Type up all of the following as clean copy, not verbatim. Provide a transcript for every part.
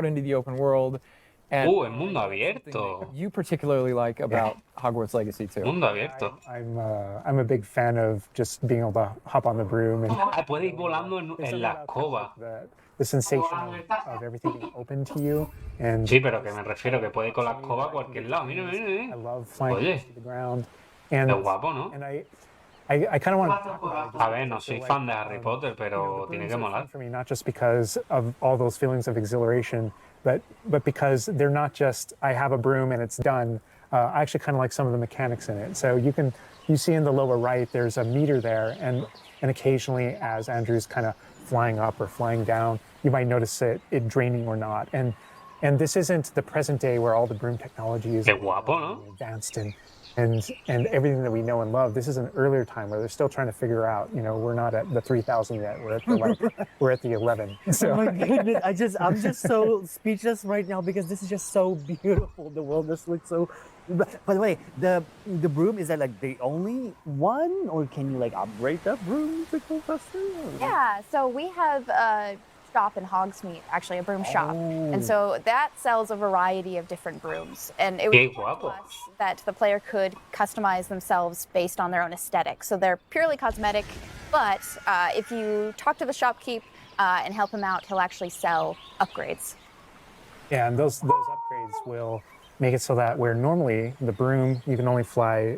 into the open world. And el mundo abierto. you particularly like about Hogwarts Legacy too. Mundo abierto. I'm a big fan of just being able to hop on the broom and Puedes ir volando en la escoba. the sensation of everything being open to you. And Sí, pero que me refiero que puede ir con la escoba a cualquier lado. Mira, mira, I mira. love flying Oye. to the ground. And Es guapo, ¿no? and I kind of want to talk about it. A ver, no soy fan de Harry Potter, pero the tiene brooms que are fun molar. for me, not just because of all those feelings of exhilaration, but because they're not just I have a broom and it's done. I actually kind of like some of the mechanics in it. So you see in the lower right, there's a meter there, and occasionally as Andrew's kind of flying up or flying down, you might notice it draining or not. And this isn't the present day where all the broom technology is Qué guapo, ¿no? advanced and everything that we know and love. This is an earlier time where they're still trying to figure out, we're not at the 3,000 yet. We're at the 11. So. Oh my goodness, I'm just so speechless right now because this is just so beautiful. The world just looks so. By the way, the broom, is that like the only one, or can you like upgrade that broom to go faster? Yeah, so we have a shop in Hogsmeade, actually a broom shop, and so that sells a variety of different brooms, and it was Qué important to guapo. us that the player could customize themselves based on their own aesthetic. So they're purely cosmetic, but if you talk to the shopkeep and help him out, he'll actually sell upgrades. Yeah, and those upgrades will make it so that where normally the broom, you can only fly,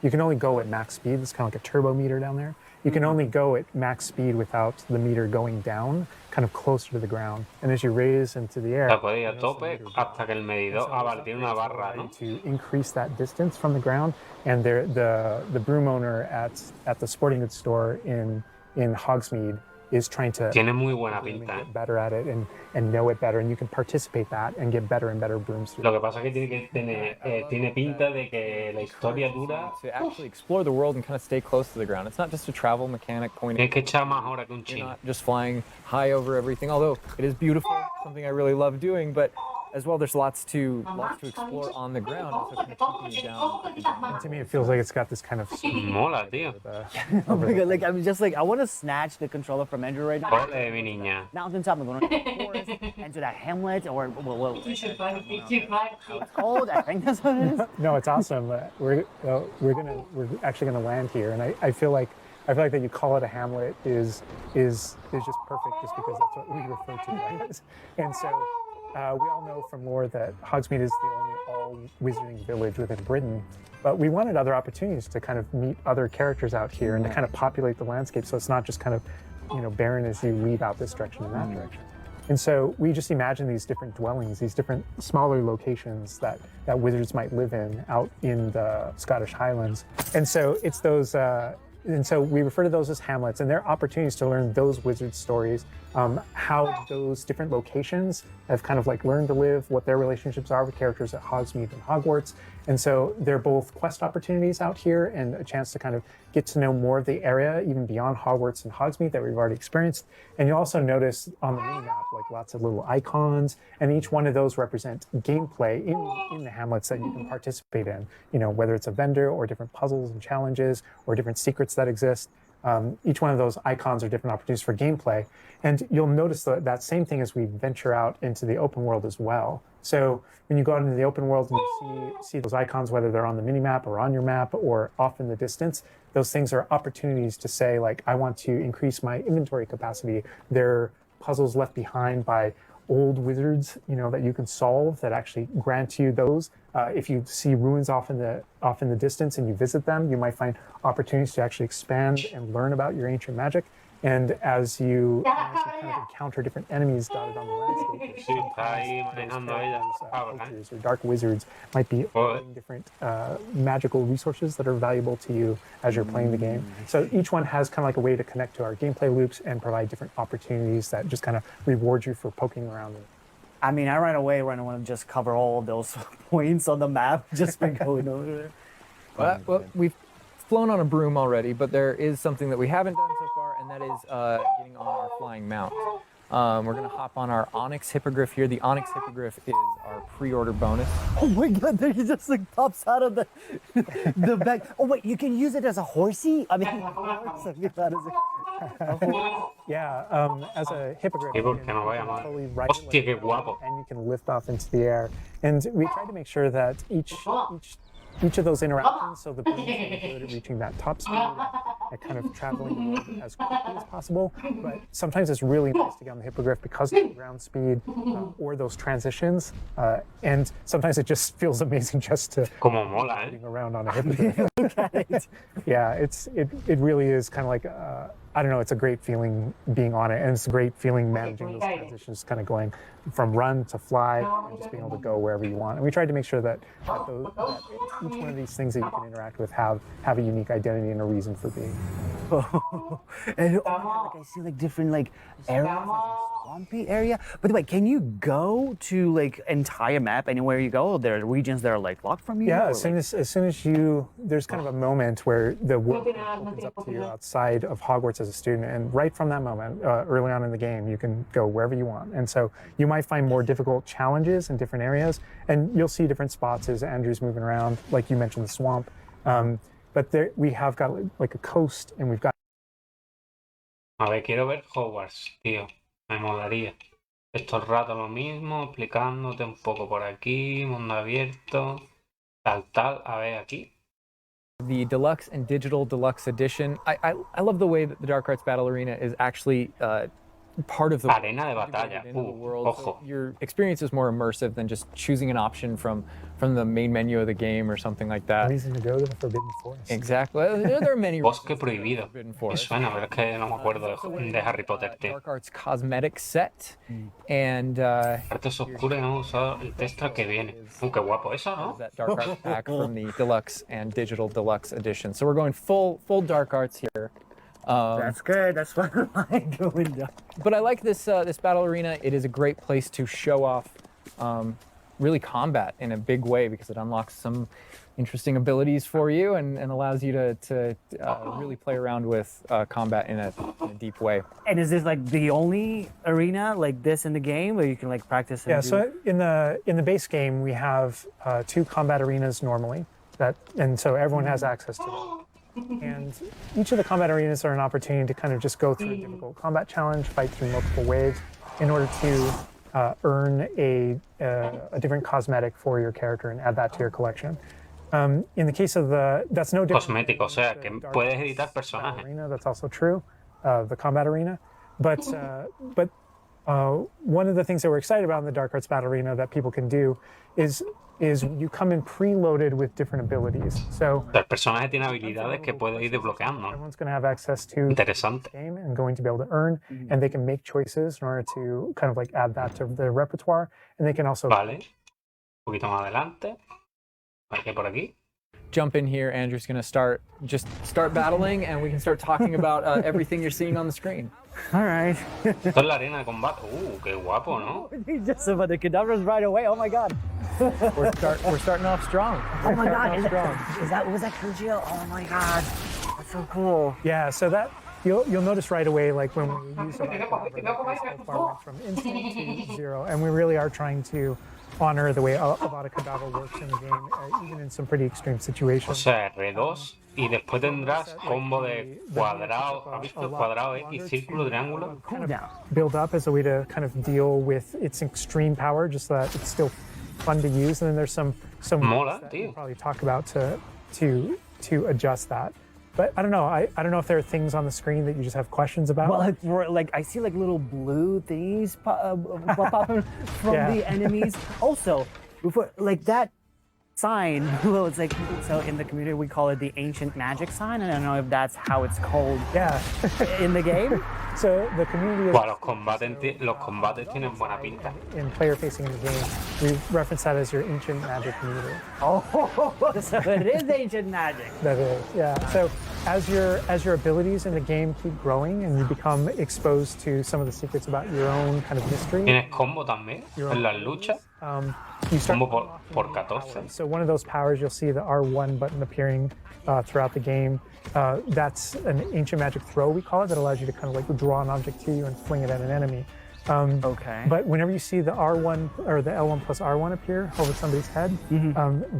you can only go at max speed. It's kind of like a turbo meter down there. You can only go at max speed without the meter going down, kind of closer to the ground. And as you raise into the air, O sea, puede ir a tope hasta que el medidor. Ah, vale, tiene una barra, ¿no? to increase that distance from the ground. And the broom owner at the sporting goods store in Hogsmeade is trying to Tiene muy buena pinta, ¿eh? get better at it and know it better, and you can participate that and get better and better brooms through Lo que pasa es que tiene pinta de que la historia dura. To actually explore the world and kind of stay close to the ground. It's not just a travel mechanic point. Tienes que echar más hora que un You're chino. not just flying high over everything, although it is beautiful, something I really love doing, but as well, there's lots to explore on the ground, so kind of keeping you down. To me, it feels like it's got this kind of Mola, tío. Oh my god, like I'm just like I want to snatch the controller from Andrew right now. Ole, mi niña. Mountaintop, I'm going to the forest, into that hamlet, or well, it's called. I think that's what it is. No, it's awesome. We're actually gonna land here, and I feel like that you call it a hamlet is just perfect, just because that's what we refer to it as. And so we all know from lore that Hogsmeade is the only all-wizarding village within Britain, but we wanted other opportunities to kind of meet other characters out here and to kind of populate the landscape, so it's not just kind of barren as you leave out this direction and that direction. And so we just imagine these different dwellings, these different smaller locations that wizards might live in out in the Scottish Highlands. And so it's those, and so we refer to those as hamlets, and they're opportunities to learn those wizard stories, how those different locations have kind of like learned to live, what their relationships are with characters at Hogsmeade and Hogwarts. And so they're both quest opportunities out here and a chance to kind of get to know more of the area, even beyond Hogwarts and Hogsmeade that we've already experienced. And you'll also notice on the mini-map, like lots of little icons, and each one of those represent gameplay in the hamlets that you can participate in, whether it's a vendor or different puzzles and challenges or different secrets that exist. Each one of those icons are different opportunities for gameplay. And you'll notice that same thing as we venture out into the open world as well. So when you go out into the open world and you see those icons, whether they're on the mini-map or on your map or off in the distance, those things are opportunities to say, like, I want to increase my inventory capacity. They're puzzles left behind by old wizards, that you can solve that actually grant you those. If you see ruins off in the distance and you visit them, you might find opportunities to actually expand and learn about your ancient magic. And as you kind of encounter different enemies dotted on the landscape, hunters or dark wizards might be offering different magical resources that are valuable to you as you're playing the game. So each one has kind of like a way to connect to our gameplay loops and provide different opportunities that just kind of reward you for poking around. I mean, I right away want to just cover all of those points on the map just by going over there. Well, we've flown on a broom already, but there is something that we haven't done so far, and that is getting on our flying mount. We're going to hop on our Onyx Hippogriff here. The Onyx Hippogriff is our pre-order bonus. Oh my god, there he just like pops out of the back. Oh wait, you can use it as a horsey? I mean, Yeah, as a hippogriff, Sí, you porque can no vaya mal. totally ride it Hostia, like qué a guapo. and you can lift off into the air. And we try to make sure that each of those interactions, so the balloon's really good at reaching that top speed and kind of traveling the world as quickly as possible. But sometimes it's really nice to get on the hippogriff because of the ground speed or those transitions. And sometimes it just feels amazing just to Como mola, riding around on a hippogriff. Yeah, it really is kind of like I don't know. It's a great feeling being on it, and it's a great feeling managing those transitions, kind of going from run to fly, and just being able to go wherever you want. And we tried to make sure that each one of these things that you can interact with have a unique identity and a reason for being. And oh my God, like I see like different like areas, like a swampy area. By the way, can you go to like entire map anywhere you go? Or there are regions that are like locked from you? Yeah, or, as soon as you, there's kind of a moment where the world opens up to you outside of Hogwarts as a student, and right from that moment, early on in the game, you can go wherever you want. And so you might find more difficult challenges in different areas, and you'll see different spots as Andrew's moving around, like you mentioned the swamp. But there, we have got like a coast, and we've got. A ver, quiero ver Hogwarts, tío. Me molaría. Esto el rato lo mismo, explicándote un poco por aquí, mundo abierto, tal. A ver, aquí. The deluxe and digital deluxe edition. I love the way that the Dark Arts Battle Arena is actually part of the Arena de batalla. integrated into the world. Ojo. So your experience is more immersive than just choosing an option from the main menu of the game or something like that. Reason to go to the Forbidden Forest. Exactly. There are many Bosque reasons to go to prohibido. Forbidden Me Forest. suena, pero es que no me acuerdo de Harry Potter, tío. Dark Arts cosmetic set and Artes oscuras hemos usado el texto que viene. Qué guapo eso, ¿no? that Dark Arts pack from the deluxe and digital deluxe edition. So we're going full Dark Arts here. That's good. That's what I like going down. But I like this this battle arena. It is a great place to show off really combat in a big way because it unlocks some interesting abilities for you and allows you to really play around with combat in a deep way. And is this like the only arena like this in the game where you can like practice? And Yeah, do... so in the base game we have 2 combat arenas normally, and so everyone has access to them. And each of the combat arenas are an opportunity to kind of just go through a difficult combat challenge, fight through multiple waves, in order to earn a different cosmetic for your character and add that to your collection. In the case of that's no different. Cosmético, o sea, que puedes editar personajes. Arena, that's also true, the combat arena. But one of the things that we're excited about in the Dark Arts Battle Arena that people can do is you come in preloaded with different abilities. So El personaje tiene habilidades que puede ir desbloqueando. everyone's going to have access to the Interesante. game and going to be able to earn, and they can make choices in order to kind of like add that to their repertoire, and they can also. Vale. Un poquito más adelante. Aquí por aquí. Jump in here. Andrew's gonna start battling, and we can start talking about everything you're seeing on the screen. All right. Esto es la arena de combate. Qué guapo, ¿no? Just about the cadavers right away. Oh my God. We're starting off strong. Oh my God. Strong. Was that Sergio? Oh my God. That's so cool. Yeah, so that you'll notice right away, like when we use our went from instant to 0, and we really are trying to honor the way Avada Kedavra works in the game, even in some pretty extreme O situations. sea, R2 y después tendrás combo de cuadrado, ¿has visto? Cuadrado, X, círculo, triángulo. Kind of build up as a way to kind of deal with its extreme power, just so that it's still fun to use. And then there's some Mola, ways that tío. we'll probably talk about to adjust that. But I don't know. I don't know if there are things on the screen that you just have questions about. Well, like I see like little blue things popping from Yeah. the enemies. Also, before like that sign, well, it's like so in the community we call it the ancient magic sign. I don't know if that's how it's called Yeah. in the game. So the community is. Buah, los combates tienen buena pinta. In player facing in the game, we reference that as your ancient magic community. Oh, so it is ancient magic. That is, yeah. So as your abilities in the game keep growing and you become exposed to some of the secrets about your own kind of history, Tienes combo también en las luchas. you start Combo por unlocking 14. powers. So one of those powers, you'll see the R1 button appearing throughout the game. That's an ancient magic throw, we call it, that allows you to kind of like draw an object to you and fling it at an enemy. Okay. But whenever you see the R1 or the L1 plus R1 appear over somebody's head,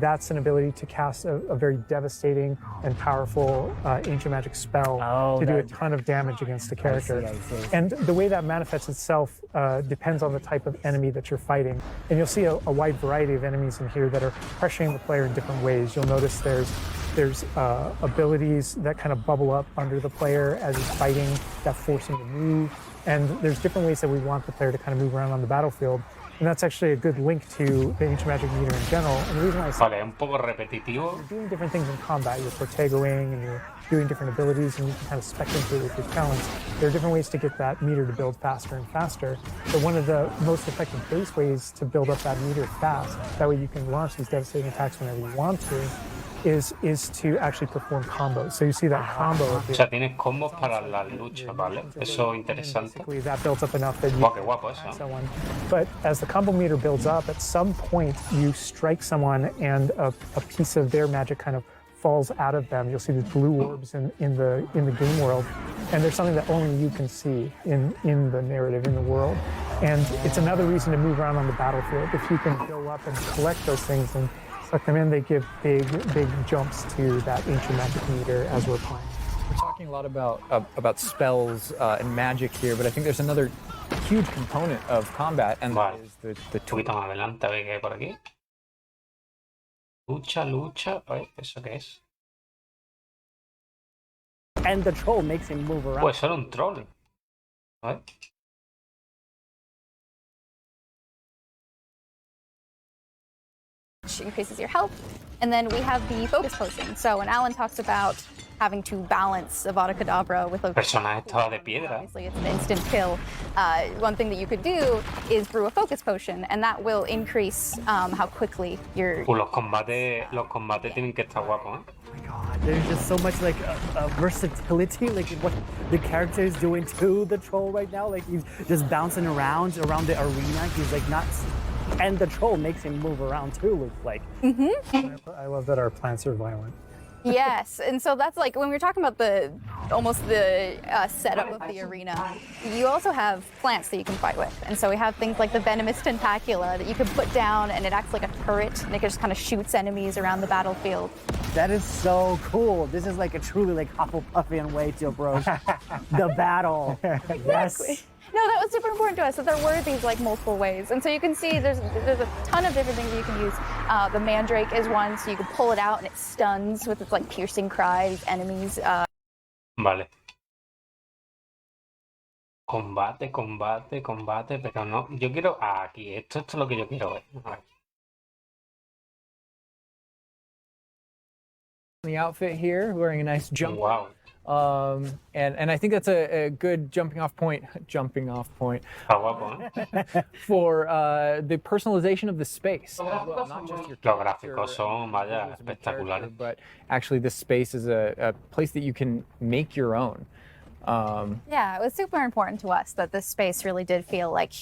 that's an ability to cast a very devastating and powerful ancient magic spell to do a ton of damage against the character. I see. And the way that manifests itself depends on the type of enemy that you're fighting. And you'll see a wide variety of enemies in here that are pressuring the player in different ways. You'll notice there's abilities that kind of bubble up under the player as he's fighting that force him to move. And there's different ways that we want the player to kind of move around on the battlefield. And that's actually a good link to the ancient magic meter in general. And the reason why I say Vale, un poco repetitivo. you're doing different things in combat. You're protegoing and you're doing different abilities and you can kind of spec into it with your talents. There are different ways to get that meter to build faster and faster. But one of the most effective base ways to build up that meter fast, that way you can launch these devastating attacks whenever you want to, is to actually perform combos. So you see that combo O appear. sea, tienes combos para las luchas, ¿vale? Eso And interesante. basically that builds up enough that you Guau, qué guapo eso. attack someone. But as the combo meter builds up, at some point you strike someone and a piece of their magic kind of falls out of them. You'll see these blue orbs in the game world, and there's something that only you can see in the narrative, in the world. And it's another reason to move around on the battlefield. If you can go up and collect those things and suck them in, they give big jumps to that ancient magic meter as we're playing. We're talking a lot about spells and magic here, but I think there's another huge component of combat, and that Vale. is the Un poquito más adelante, a ver qué hay por aquí. Lucha. Ay, ¿eso qué es? And the troll makes him move around. Pues solo un troll. A ver. which increases your health. And then we have the focus potion. So when Alan talks about having to balance Avada Kedavra with a Personaje estaba de piedra. obviously it's an instant kill. One thing that you could do is brew a focus potion, and that will increase how quickly you're. Los combates tienen que estar guapos, ¿eh? Oh my god, there's just so much like versatility, like what the character is doing to the troll right now. Like he's just bouncing around the arena. He's like not, and the troll makes him move around too. Looks like. I love that our plants are violent. Yes, and so that's like when we're talking about the setup of the arena. You also have plants that you can fight with, and so we have things like the venomous tentacula that you can put down, and it acts like a turret, and it just kind of shoots enemies around the battlefield. That is so cool. This is like a truly like Hufflepuffian way to approach the battle. Yes. No, that was super important to us, that there were these like multiple ways. And so you can see there's a ton of different things you can use. The mandrake is one, so you can pull it out and it stuns with its like piercing cry these enemies. Vale. Combate, pero no. Yo quiero. Aquí, esto es lo que yo quiero ver. A ver. The outfit here, wearing a nice jump. Wow. And I think that's a good jumping off point Está guapo, ¿eh? for the personalization of the space as well. Not just your Los character gráficos son, vaya, as a main espectaculares. character, but actually this space is a place that you can make your own. Yeah, it was super important to us that this space really did feel like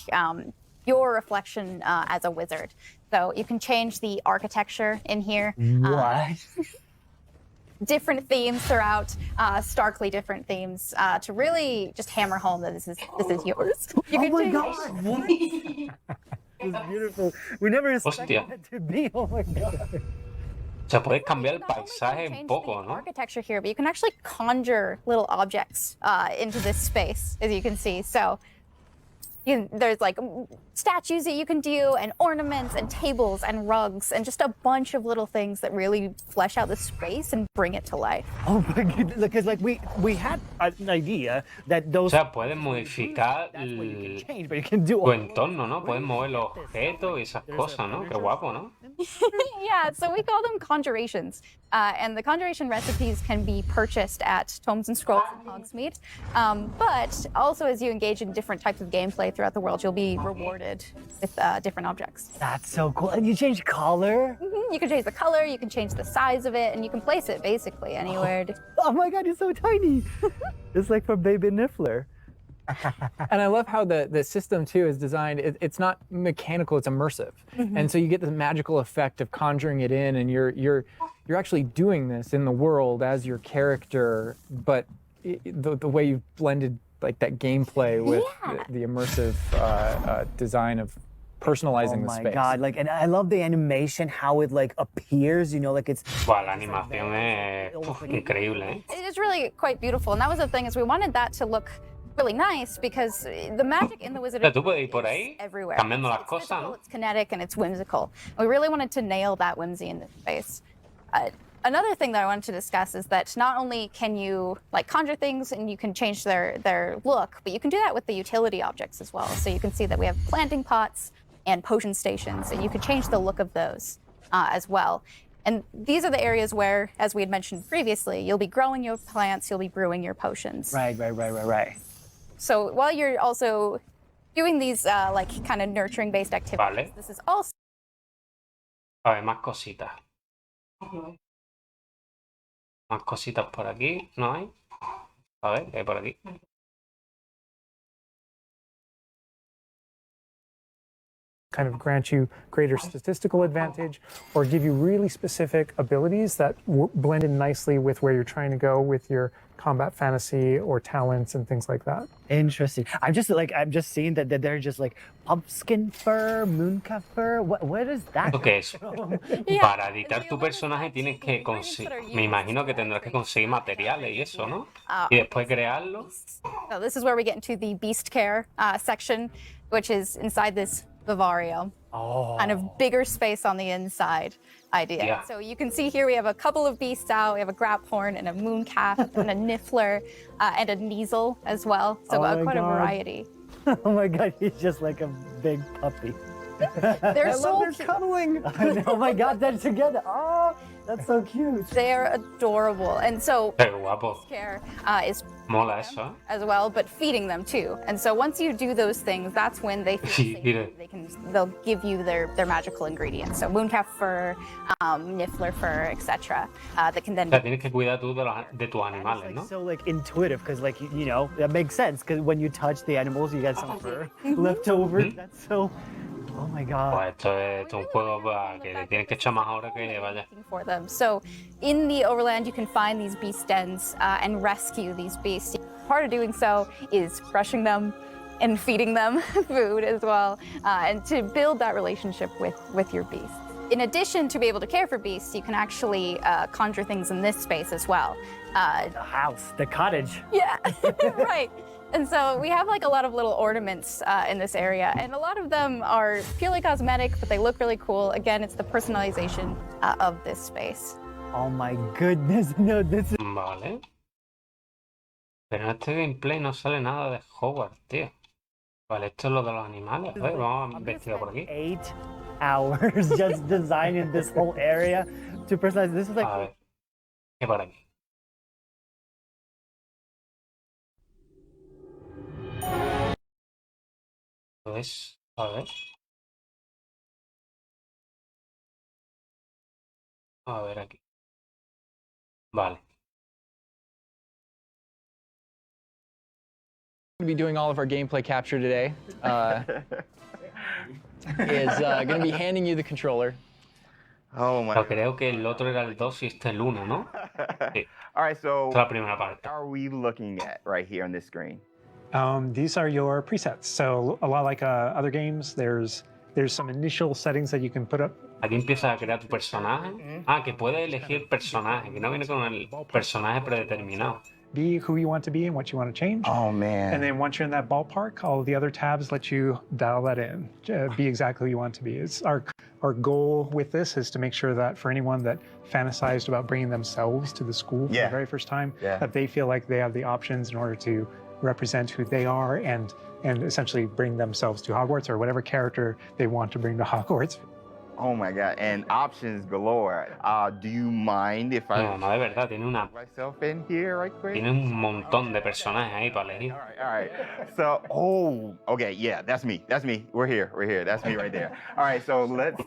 your reflection as a wizard. So you can change the architecture in here. What? Different themes throughout, starkly different themes, to really just hammer home that this is yours. You Oh can my change- god! It's beautiful. We never expected Hostia. it to be. Oh my god. O sea, puedes cambiar el Not only can paisaje you un change poco, the ¿no? architecture here, but you can actually conjure little objects into this space, as you can see. So there's like statues that you can do, and ornaments, and tables, and rugs, and just a bunch of little things that really flesh out the space and bring it to life. Oh my god! Because like we had an idea that O those sea, puedes modificar that's what you el- can change, but you can do tu entorno, ¿no? Puedes mover los objetos y esas cosas, ¿no? Qué guapo, ¿no? Yeah, so we call them conjurations. And the conjuration recipes can be purchased at Tomes and Scrolls in Hogsmeade. But also, as you engage in different types of gameplay throughout the world, you'll be rewarded with different objects. That's so cool. And you change color. You can change the color, you can change the size of it, and you can place it basically anywhere. Oh my god, it's so tiny. It's like from Baby Niffler. And I love how the system too is designed. It's not mechanical; it's immersive, and so you get the magical effect of conjuring it in, and you're actually doing this in the world as your character. But the way you've blended like that gameplay with Yeah. the immersive design of personalizing Oh the my space. god! Like, and I love the animation, how it like appears. You know, like it's. Buah, la animación es increíble, ¿eh? It is really quite beautiful, and that was the thing is we wanted that to look really nice because the magic in the Wizard O sea, of tú Oz puedes ir por is ahí everywhere. cambiando las It's cosas, physical, ¿no? it's kinetic, and it's whimsical. We really wanted to nail that whimsy in this space. Another thing that I wanted to discuss is that not only can you like conjure things and you can change their look, but you can do that with the utility objects as well. So you can see that we have planting pots and potion stations, and you can change the look of those as well. And these are the areas where, as we had mentioned previously, you'll be growing your plants, you'll be brewing your potions. Right. So while you're also doing these like kind of nurturing based activities, Vale. this is also A ver, más cositas. Más cositas por aquí, ¿no hay? A ver, ¿qué hay por aquí? Kind of grant you greater statistical advantage or give you really specific abilities that blend in nicely with where you're trying to go with your combat fantasy or talents and things like that. Interesting. I'm just seeing that they're just like pumpkin fur, mooncalf fur. What is that? ¿Esto qué es? Yeah, Para and editar so tu you'll notice personaje that tienes the que ingredients that are conseguir. Me used imagino que tendrás que conseguir materiales y eso, ¿no? Y después crearlo. So this is where we get into the beast care section, which is inside this vivario. Kind of bigger space on the inside idea. Yeah. So you can see here we have a couple of beasts out. We have a graphorn and a mooncalf and a niffler and a neasel as well. So Oh my quite a God. variety. Oh my god, he's just like a big puppy. They're I so love their cute. cuddling. Oh my god, they're together. Oh, that's so cute. They're adorable. And so Qué guapo. care is Mola eso, ¿eh? as well, but feeding them too. And so once you do those things, that's when they feel Mira. safe. They'll give you their magical ingredients. So mooncalf fur, niffler fur, etc. That can then O sea, tienes que cuidar tú de tus That is, animales, like, ¿no? so like intuitive because like you know that makes sense because when you touch the animals you get some fur left over. That's so. Oh my god. Pues esto es un juego que le tienes que echar más ahora que vaya. for them. So in the overland, you can find these beast dens and rescue these beasts. Part of doing so is brushing them and feeding them food as well, and to build that relationship with your beasts. In addition to be able to care for beasts, you can actually conjure things in this space as well. The house, the cottage. Yeah, right. And so we have like a lot of little ornaments in this area, and a lot of them are purely cosmetic, but they look really cool. Again, it's the personalization of this space. Oh my goodness, no, this is. Vale. Pero en este gameplay no sale nada de Hogwarts, tío. Vale, esto es lo de los animales. A ver, vamos a investigar por aquí. 8 hours just designing this whole area to personalize. This is like. A ver. ¿Qué por aquí? Pues, a ver. A ver aquí. Vale. Going to be doing all of our gameplay capture today. Is going to be handing you the controller. Oh my Pero god. creo que el otro era el 2 y este el 1, ¿no? Sí. All right, so Esta es la primera parte. what are we looking at right here on this screen? These are your presets. So a lot like other games, there's some initial settings that you can put up. Aquí empiezas a crear tu personaje. Ah, que puedes elegir personaje, que no viene con el personaje predeterminado. Be who you want to be and what you want to change. Oh man. And then once you're in that ballpark, all the other tabs let you dial that in, be exactly who you want to be. It's our goal with this is to make sure that for anyone that fantasized about bringing themselves to the school for Yeah. the very first time, Yeah. that they feel like they have the options in order to represent who they are and essentially bring themselves to Hogwarts or whatever character they want to bring to Hogwarts. Oh my god. And options galore. Do you mind if No, I no, de verdad, tiene myself in here right quick? tiene un montón de personajes ahí para elegir. All right. So, okay, yeah, that's me. That's me. We're here. That's me right there. All right, so that's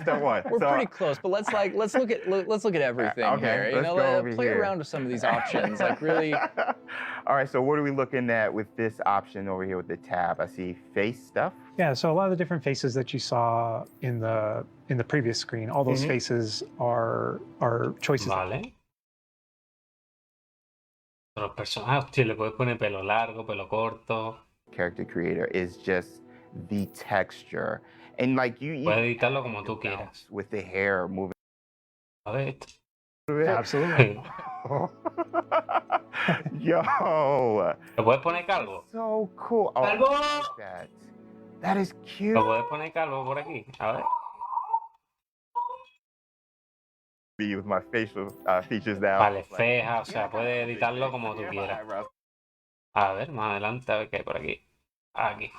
step one. We're so, pretty close, but let's look at everything Okay, here. You let's know, go over play here. around with some of these options. Like really, All right, so what are we looking at with this option over here with the tab? I see face stuff. Yeah, so a lot of the different faces that you saw in the previous screen, all those faces are choices. Vale. Los personajes, hostia, le puedes poner pelo largo, pelo corto. Character creator is just the texture. And like you Puedes editarlo como tú quieras. with the hair moving. A ver, Absolutely. Yo, ¿lo puedes poner calvo? so cool. Oh, I like that. That is cute. ¿Lo puedes poner calvo por aquí? A ver. Be with my facial features now. Vale, ceja, o sea, puedes editarlo como tú quieras. A ver, más adelante, a ver qué hay por aquí. Aquí.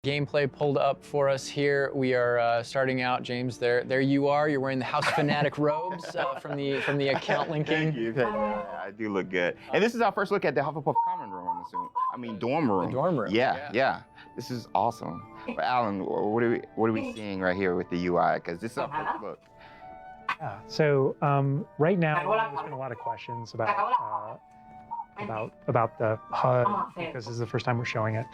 Gameplay pulled up for us here. We are starting out, James. There you are. You're wearing the House Fanatic robes from the account linking. Thank you. I do look good. And this is our first look at the Hufflepuff common room, I'm assuming. I mean, dorm room. The dorm room. Yeah. This is awesome. But Alan, what are we seeing right here with the UI? Because this is our first look. Yeah. So right now, there's been a lot of questions about the HUD because this is the first time we're showing it.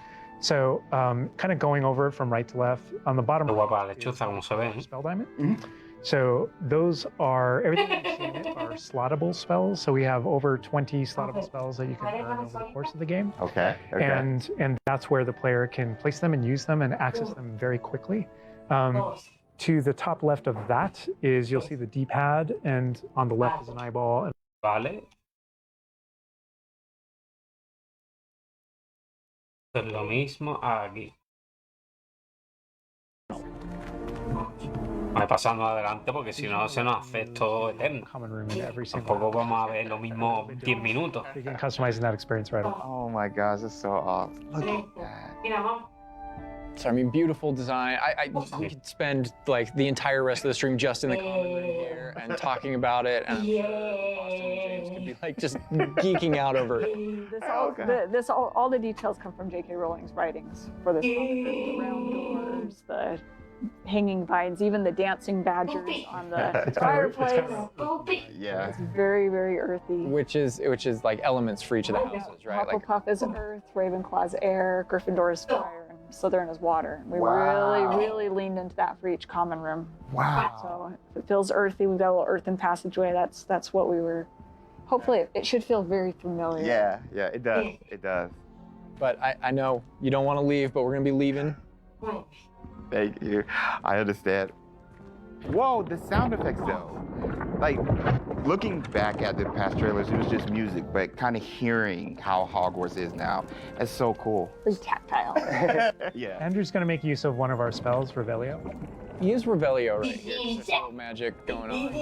So kind of going over it from right to left, on the bottom Qué right guapa la lechuza, como se ve. is spell diamond. So those are, everything that you've seen are slottable spells. So we have over 20 slottable spells that you can earn over the course of the game. Okay. And that's where the player can place them and use them and access them very quickly. To the top left of that is, you'll see the D-pad, and on the left is an eyeball. Vale. Es lo mismo aquí. Voy pasando adelante porque si no se nos hace esto eterno. Common room in every single. Tampoco vamos a ver lo mismo 10 minutos. You can customize that experience right away. Oh my gosh, that's so awesome. Look at that. So I mean, beautiful design. We could spend like the entire rest of the stream just in the common room here and talking about it. And I'm sure Austin and James could be like just geeking out over it. All the details come from J.K. Rowling's writings for this comic. The round doors, the hanging vines, even the dancing badgers on the fireplace. Yeah. It's very, very earthy. Which is like elements for each of the houses, right? Like Hufflepuff is earth, Ravenclaw's air, Gryffindor is fire, and Slytherin is water. We Wow. really leaned into that for each common room. Wow. So if it feels earthy, we've got a little earthen passageway. That's what we were. Hopefully, it should feel very familiar. Yeah, it does. It does. but I know you don't want to leave, but we're gonna be leaving. Thank you. I understand. Whoa, the sound effects though. Like, looking back at the past trailers, it was just music, but kind of hearing how Hogwarts is now, it's so cool. Very tactile. Yeah. Andrew's going to make use of one of our spells, Revelio. Use Revelio right here. There's a little magic going on.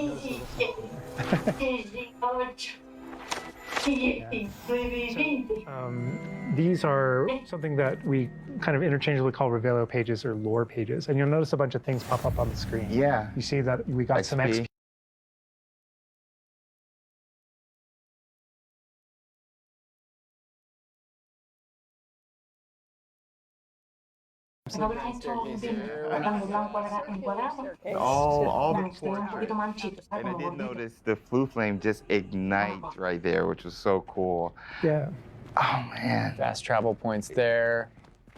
These are something that we kind of interchangeably call Revelio pages or lore pages. And you'll notice a bunch of things pop up on the screen. Yeah. You see that we got some XP. All the portraits. And I did notice the flue flame just ignite right there, which was so cool. Yeah. Oh man. Fast travel points there.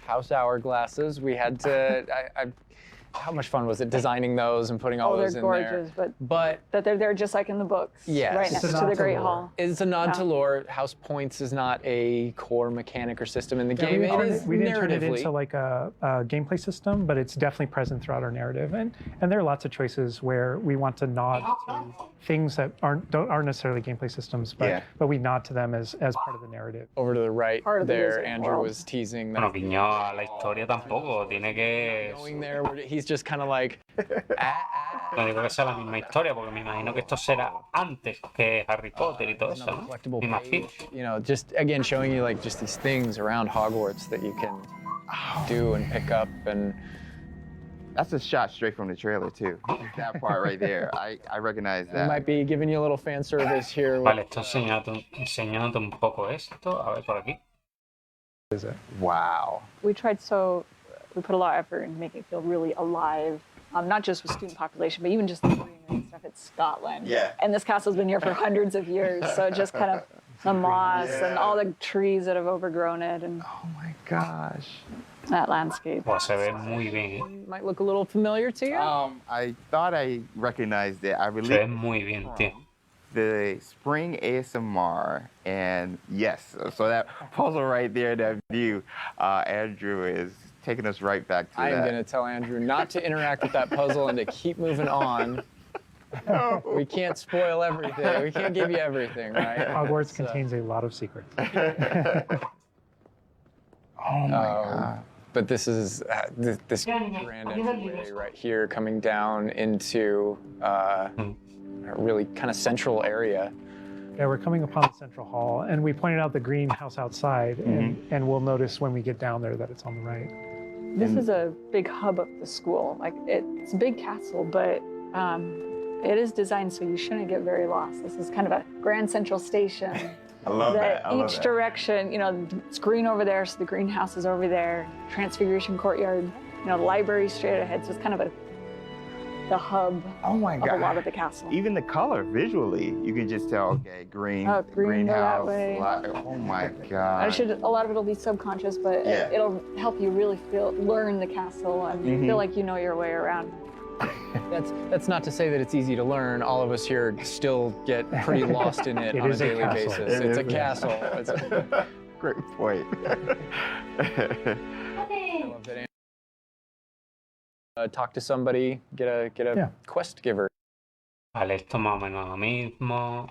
House hourglasses. We had to. How much fun was it designing those and putting all those they're in gorgeous, there? but that they're there just like in the books. Yes. Right It's next a to nod the to Great lore. Hall. It's a nod to Yeah. lore. House points is not a core mechanic or system in the game. we It is didn't turn it narratively. into like a gameplay system, but it's definitely present throughout our narrative. And there are lots of choices where we want to nod to things that aren't necessarily gameplay systems, but Yeah. but we nod to them as part of the narrative. Over to the right Part of the there, wizard Andrew world. was teasing that. Bueno, guiño a la historia tampoco. Tiene que. Going there, he's just kind of like, No digo que sea la misma historia, porque me imagino que esto será antes que Harry Potter y todo eso, another ¿no? collectible Me imagino. page. You know, just again showing you like just these things around Hogwarts that you can do and pick up and. That's a shot straight from the trailer too. That part right there. I recognize We that. might be giving you a little fan service here. Vale, esto enseñándote un poco esto. A ver, por aquí. Is it? Wow. We put a lot of effort in making it feel really alive. Not just with student population, but even just the greenery and stuff. It's Scotland. Yeah. And this castle's been here for hundreds of years, so just kind of the moss and all the trees that have overgrown it and Oh my gosh. that landscape. Pues se ve muy bien, ¿eh? Might look a little familiar to you. I thought I recognized it. I Se ve released muy bien, tío. the spring ASMR, and yes, so that puzzle right there, that view, Andrew is taking us right back to I am that. going to tell Andrew not to interact with that puzzle and to keep moving on. No. We can't spoil everything. We can't give you everything, right? Hogwarts contains a lot of secrets. Oh my God. But this is this grand entryway right here coming down into a really kind of central area. Yeah, we're coming upon the central hall, and we pointed out the greenhouse outside, and we'll notice when we get down there that it's on the right. This is a big hub of the school. Like it's a big castle, but it is designed so you shouldn't get very lost. This is kind of a grand central station. I love that. I love Each that. direction, you know, it's green over there, so the greenhouse is over there. Transfiguration courtyard, you know, the library straight ahead. So it's kind of the hub Oh my of God. a lot of the castle. Even the color visually, you can just tell. Okay, green, Oh, green, go that greenhouse. way. Oh my God. A lot of it'll be subconscious, but Yeah. it'll help you really learn the castle and feel like you know your way around. That's not to say that it's easy to learn. All of us here still get pretty lost in it It on a is a daily castle. basis. It's a castle. Great point. I love that. Talk to somebody, get a Yeah. quest giver. Vale, esto más o menos lo mismo.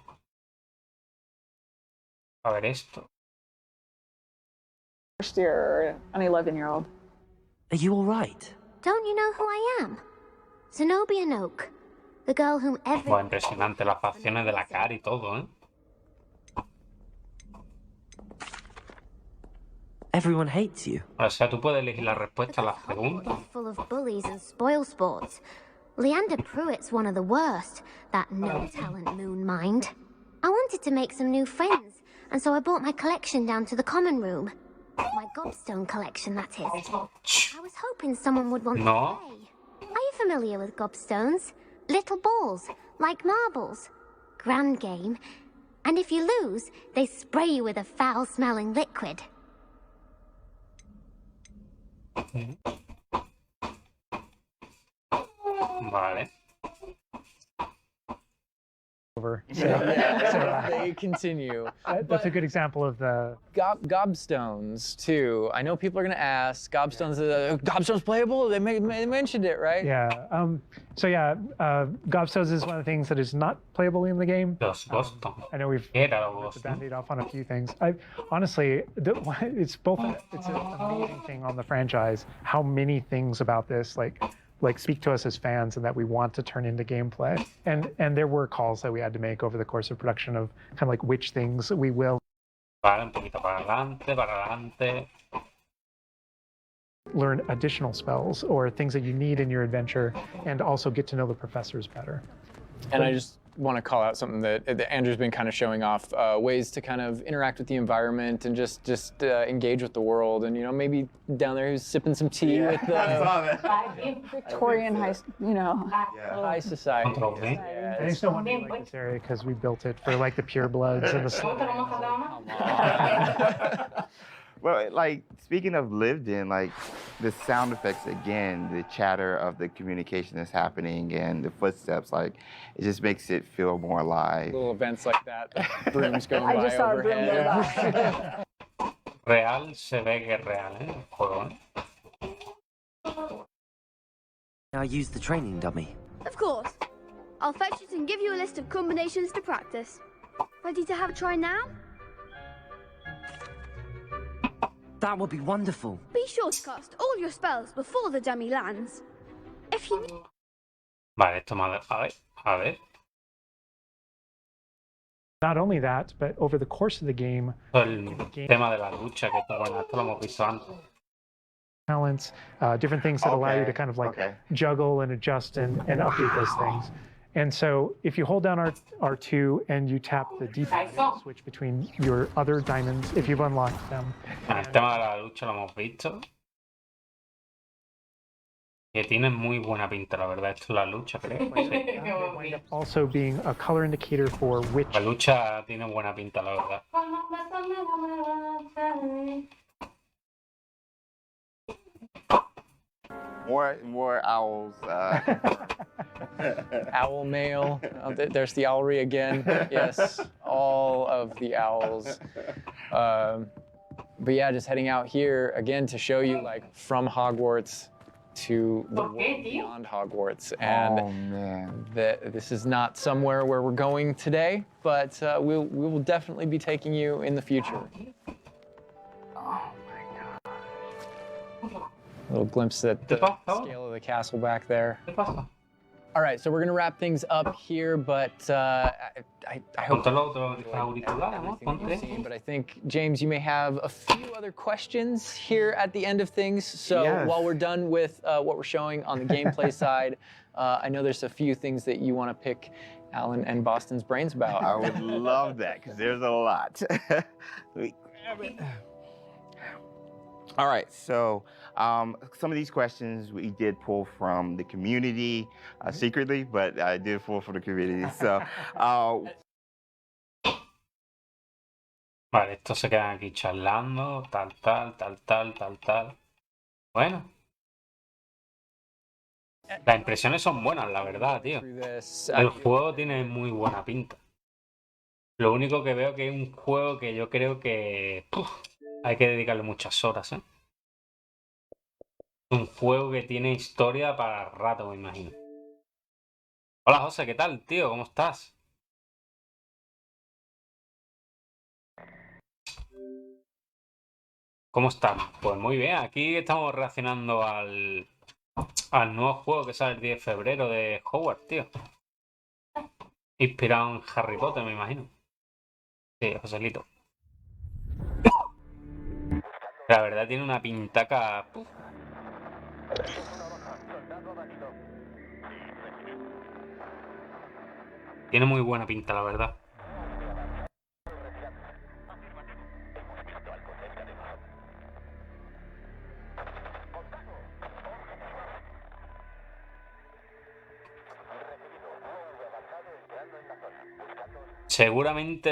A ver esto. First year, an 11-year-old. Are you all right? Don't you know who I am? Zenobia Noak, the girl whom every... Buah, impresionante las facciones de la cara y todo, ¿eh? Everyone hates you. O sea, tú puedes elegir la respuesta a las preguntas. full of bullies and spoil sports. Leander Pruitt's one of the worst, that no-talent moon mind. I wanted to make some new friends, and so I brought my collection down to the common room. My gobstone collection, that is. I was hoping someone would want No. to play. Are you familiar with gobstones? Little balls, like marbles. Grand game. And if you lose, they spray you with a foul-smelling liquid. Vale. Over. They continue. That's a good example of the... Gobstones, too. I know people are going to ask, Gobstones playable? They mentioned it, right? Yeah. So yeah, gobstones is one of the things that is not playable in the game. Los Boston. I know we've Era los ripped the Boston. Band-Aid off on a few things. Honestly, it's it's an amazing thing on the franchise how many things about this like speak to us as fans and that we want to turn into gameplay. And there were calls that we had to make over the course of production of kind of like which things we will Vale, un poquito para adelante. learn additional spells or things that you need in your adventure and also get to know the professors better. And I just want to call out something that Andrew's been kind of showing off, ways to kind of interact with the environment and just engage with the world. And, you know, maybe down there he's sipping some tea with Victorian high, you know. high society. Control V. Yeah, I just don't want to like this area because we built it for like the purebloods and the come on. Well, like, speaking of lived in, like, the sound effects again, the chatter of the communication that's happening and the footsteps, like, it just makes it feel more alive. Little events like that, the brooms going I by just saw a broom overhead. go by. Real se ve que es real, ¿eh? El juego, ¿eh? Now use the training dummy. Of course. I'll fetch it and give you a list of combinations to practice. Ready to have a try now? That would be wonderful. Be sure to cast all your spells before the dummy lands. If you Vale, esto más... A ver. Not only that, but over the course of the game, El tema de la lucha, que esto, bueno, esto lo hemos visto antes. talents, different things that allow you Okay, to kind of like okay. juggle and adjust and update those things. And so if you hold down R2 and you tap the D-pad, it'll switch between your other diamonds if you've unlocked them. El tema de la lucha lo hemos visto. Que tiene muy buena pinta, la verdad. Esto es la lucha, creo. Sí. They wind up also being a color indicator for which La lucha tiene buena pinta, la verdad. More owls. Owl mail. There's the owlry again. Yes, all of the owls. But yeah, just heading out here again to show you like from Hogwarts to the world beyond Hogwarts. And Oh man. this is not somewhere where we're going today, but we will definitely be taking you in the future. Oh my god. A little glimpse at the scale of the castle back there. ¿Qué pasa? All right, so we're gonna wrap things up here, but I hope Ponte el otro you auricular, ¿no? everything that you've Ponte. seen, but I think, James, you may have a few other questions here at the end of things. So Yes. while we're done with what we're showing on the gameplay side, I know there's a few things that you want to pick Alan and Boston's brains about. I would love that because there's a lot. Let me grab it. All right, so some of these questions we did pull from the community secretly, but I did pull from the community. So, Vale, estos se quedan aquí charlando, tal. Bueno. Las impresiones son buenas, la verdad, tío. El juego tiene muy buena pinta. Lo único que veo que es un juego que yo creo que hay que dedicarle muchas horas, ¿eh? Un juego que tiene historia para rato, me imagino. Hola, José, ¿qué tal, tío? ¿Cómo estás? ¿Cómo estás? Pues muy bien, aquí estamos reaccionando al nuevo juego que sale el 10 de febrero de Hogwarts, tío. Inspirado en Harry Potter, me imagino. Sí, Joselito. La verdad tiene una pintaca. Tiene muy buena pinta, la verdad. Seguramente lo